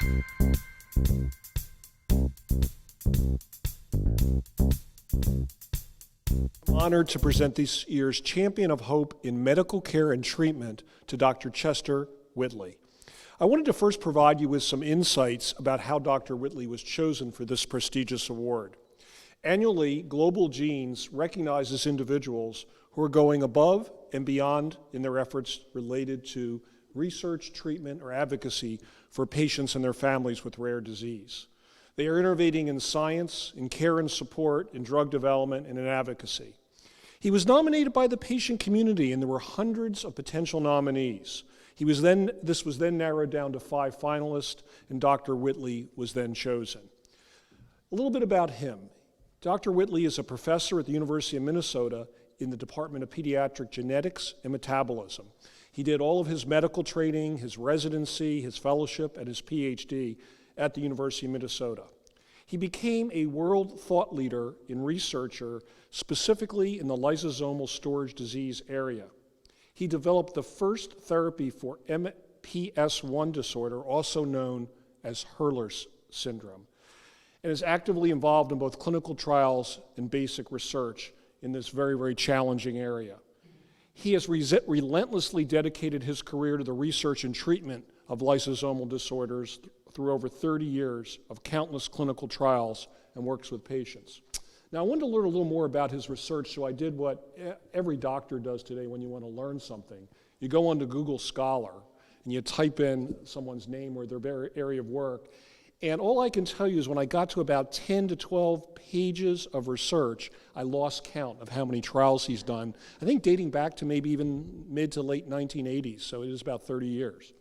I'm honored to present this year's Champion of Hope in Medical Care and Treatment to Dr. Chester Whitley. I wanted to first provide you with some insights about how Dr. Whitley was chosen for this prestigious award. Annually, Global Genes recognizes individuals who are going above and beyond in their efforts related to research, treatment, or advocacy for patients and their families with rare disease. They are innovating in science, in care and support, in drug development, and in advocacy. He was nominated by the patient community, and there were hundreds of potential nominees. This was then narrowed down to 5 finalists, and Dr. Whitley was then chosen. A little bit about him. Dr. Whitley is a professor at the University of Minnesota in the Department of Pediatric Genetics and Metabolism. He did all of his medical training, his residency, his fellowship, and his PhD at the University of Minnesota. He became a world thought leader and researcher specifically in the lysosomal storage disease area. He developed the first therapy for MPS I disorder, also known as Hurler's syndrome, and is actively involved in both clinical trials and basic research in this very, very challenging area. He has relentlessly dedicated his career to the research and treatment of lysosomal disorders through over 30 years of countless clinical trials and works with patients. Now, I wanted to learn a little more about his research, so I did what every doctor does today when you want to learn something. You go onto Google Scholar and you type in someone's name or their area of work, and all I can tell you is when I got to about 10 to 12 pages of research, I lost count of how many trials he's done, I think dating back to maybe even mid to late 1980s, so it is about 30 years.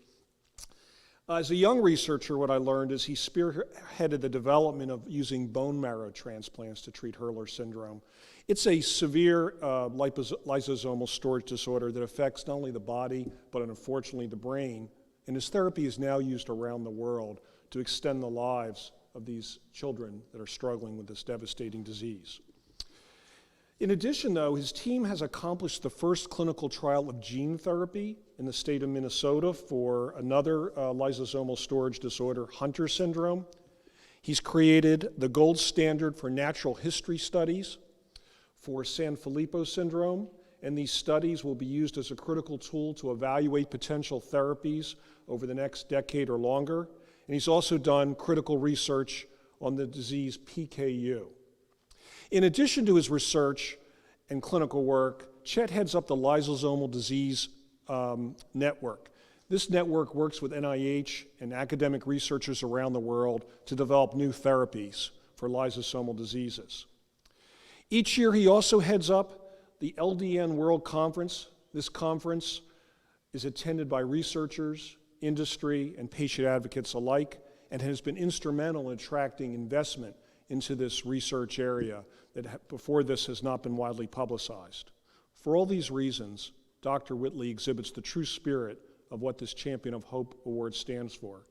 As a young researcher, what I learned is he spearheaded the development of using bone marrow transplants to treat Hurler syndrome. It's a severe lysosomal storage disorder that affects not only the body, but unfortunately the brain, and his therapy is now used around the world to extend the lives of these children that are struggling with this devastating disease. In addition, though, his team has accomplished the first clinical trial of gene therapy in the state of Minnesota for another lysosomal storage disorder, Hunter syndrome. He's created the gold standard for natural history studies for Sanfilippo syndrome, and these studies will be used as a critical tool to evaluate potential therapies over the next decade or longer. And he's also done critical research on the disease PKU. In addition to his research and clinical work, Chet heads up the Lysosomal Disease Network. This network works with NIH and academic researchers around the world to develop new therapies for lysosomal diseases. Each year, he also heads up the LDN World Conference. This conference is attended by researchers, industry, and patient advocates alike, and has been instrumental in attracting investment into this research area that before this has not been widely publicized. For all these reasons, Dr. Whitley exhibits the true spirit of what this Champion of Hope Award stands for.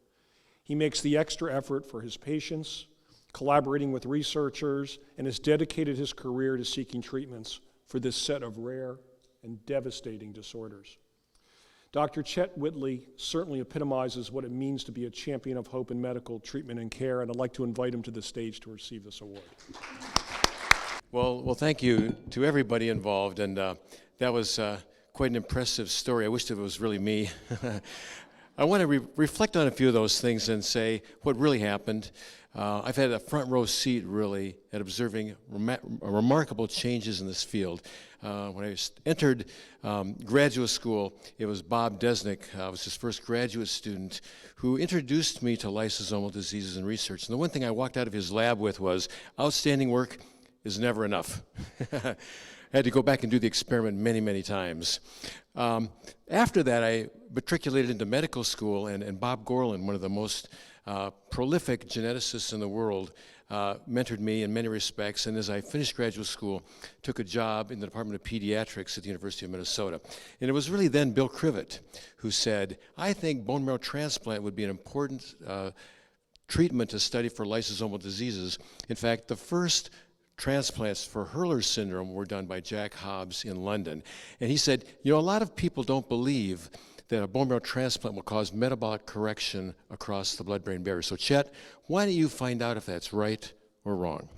He makes the extra effort for his patients, collaborating with researchers, and has dedicated his career to seeking treatments for this set of rare and devastating disorders. Dr. Chet Whitley certainly epitomizes what it means to be a champion of hope in medical treatment and care, and I'd like to invite him to the stage to receive this award. Well, thank you to everybody involved, and that was quite an impressive story. I wish it was really me. I want to reflect on a few of those things and say what really happened. I've had a front row seat, really, at observing remarkable changes in this field. When I entered graduate school, it was Bob Desnick, I was his first graduate student, who introduced me to lysosomal diseases and research. And the one thing I walked out of his lab with was, outstanding work is never enough. I had to go back and do the experiment many, many times. After that, I matriculated into medical school, and Bob Gorlin, one of the most prolific geneticists in the world, mentored me in many respects, and as I finished graduate school, took a job in the Department of Pediatrics at the University of Minnesota. And it was really then Bill Crivet who said, I think bone marrow transplant would be an important treatment to study for lysosomal diseases. In fact, the first transplants for Hurler syndrome were done by Jack Hobbs in London. And he said, you know, a lot of people don't believe that a bone marrow transplant will cause metabolic correction across the blood-brain barrier. So Chet, why don't you find out if that's right or wrong?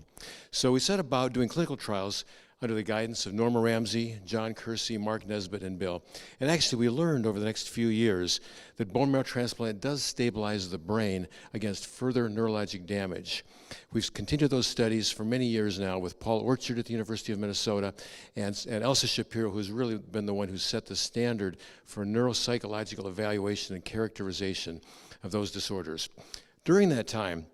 So we set about doing clinical trials under the guidance of Norma Ramsey, John Kersey, Mark Nesbitt, and Bill. And actually, we learned over the next few years that bone marrow transplant does stabilize the brain against further neurologic damage. We've continued those studies for many years now with Paul Orchard at the University of Minnesota and Elsa Shapiro, who's really been the one who set the standard for neuropsychological evaluation and characterization of those disorders. During that time,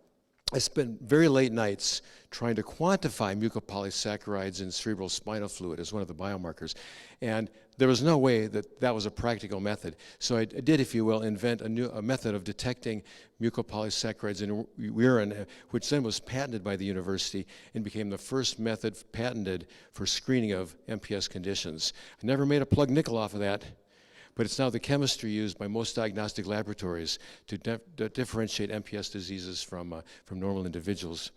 I spent very late nights trying to quantify mucopolysaccharides in cerebral spinal fluid as one of the biomarkers. And there was no way that that was a practical method. So I did, if you will, invent a method of detecting mucopolysaccharides in urine, which then was patented by the university and became the first method patented for screening of MPS conditions. I never made a plug nickel off of that, but it's now the chemistry used by most diagnostic laboratories to differentiate MPS diseases from normal individuals.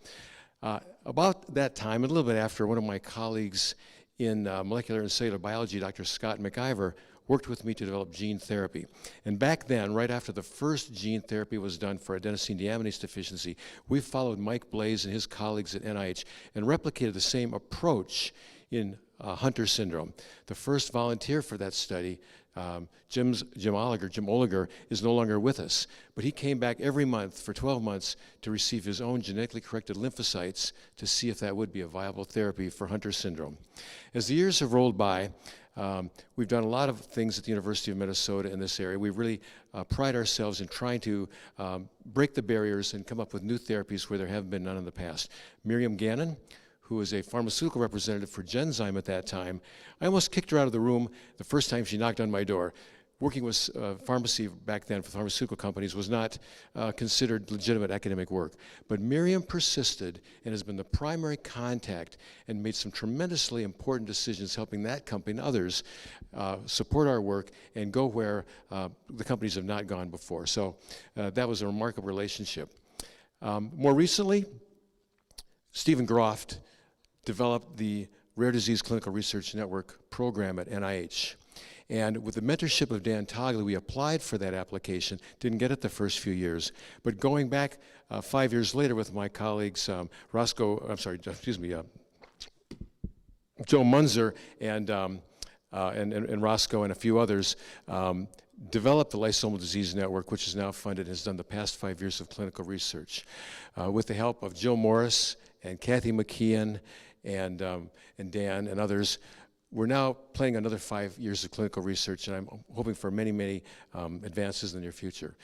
About that time, and a little bit after, one of my colleagues in molecular and cellular biology, Dr. Scott McIver, worked with me to develop gene therapy. And back then, right after the first gene therapy was done for adenosine deaminase deficiency, we followed Mike Blaze and his colleagues at NIH and replicated the same approach in Hunter syndrome. The first volunteer for that study, Jim Oliger, is no longer with us, but he came back every month for 12 months to receive his own genetically corrected lymphocytes to see if that would be a viable therapy for Hunter syndrome. As the years have rolled by, we've done a lot of things at the University of Minnesota in this area. We really pride ourselves in trying to break the barriers and come up with new therapies where there have been none in the past. Miriam Gannon, who was a pharmaceutical representative for Genzyme at that time, I almost kicked her out of the room the first time she knocked on my door. Working with pharmacy back then for pharmaceutical companies was not considered legitimate academic work. But Miriam persisted and has been the primary contact and made some tremendously important decisions helping that company and others support our work and go where the companies have not gone before. So that was a remarkable relationship. More recently, Stephen Groft developed the Rare Disease Clinical Research Network program at NIH. And with the mentorship of Dan Togley, we applied for that application, didn't get it the first few years. But going back 5 years later with my colleagues, Joe Munzer and Roscoe and a few others, developed the Lysosomal Disease Network, which is now funded and has done the past 5 years of clinical research. With the help of Jill Morris and Kathy McKeon and Dan and others, we're now planning another 5 years of clinical research, and I'm hoping for many, many advances in the near future.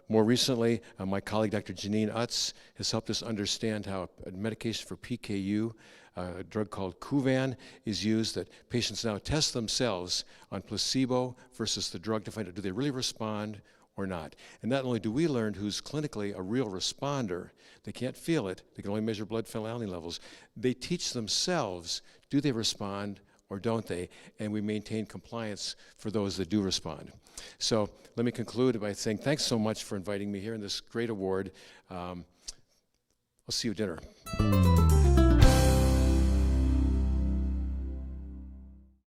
More recently, my colleague, Dr. Janine Utz, has helped us understand how a medication for PKU, a drug called Kuvan, is used, that patients now test themselves on placebo versus the drug to find out, do they really respond or not? And not only do we learn who's clinically a real responder, they can't feel it, they can only measure blood phenylalanine levels, they teach themselves, do they respond or don't they? And we maintain compliance for those that do respond. So let me conclude by saying thanks so much for inviting me here in this great award. I'll see you at dinner.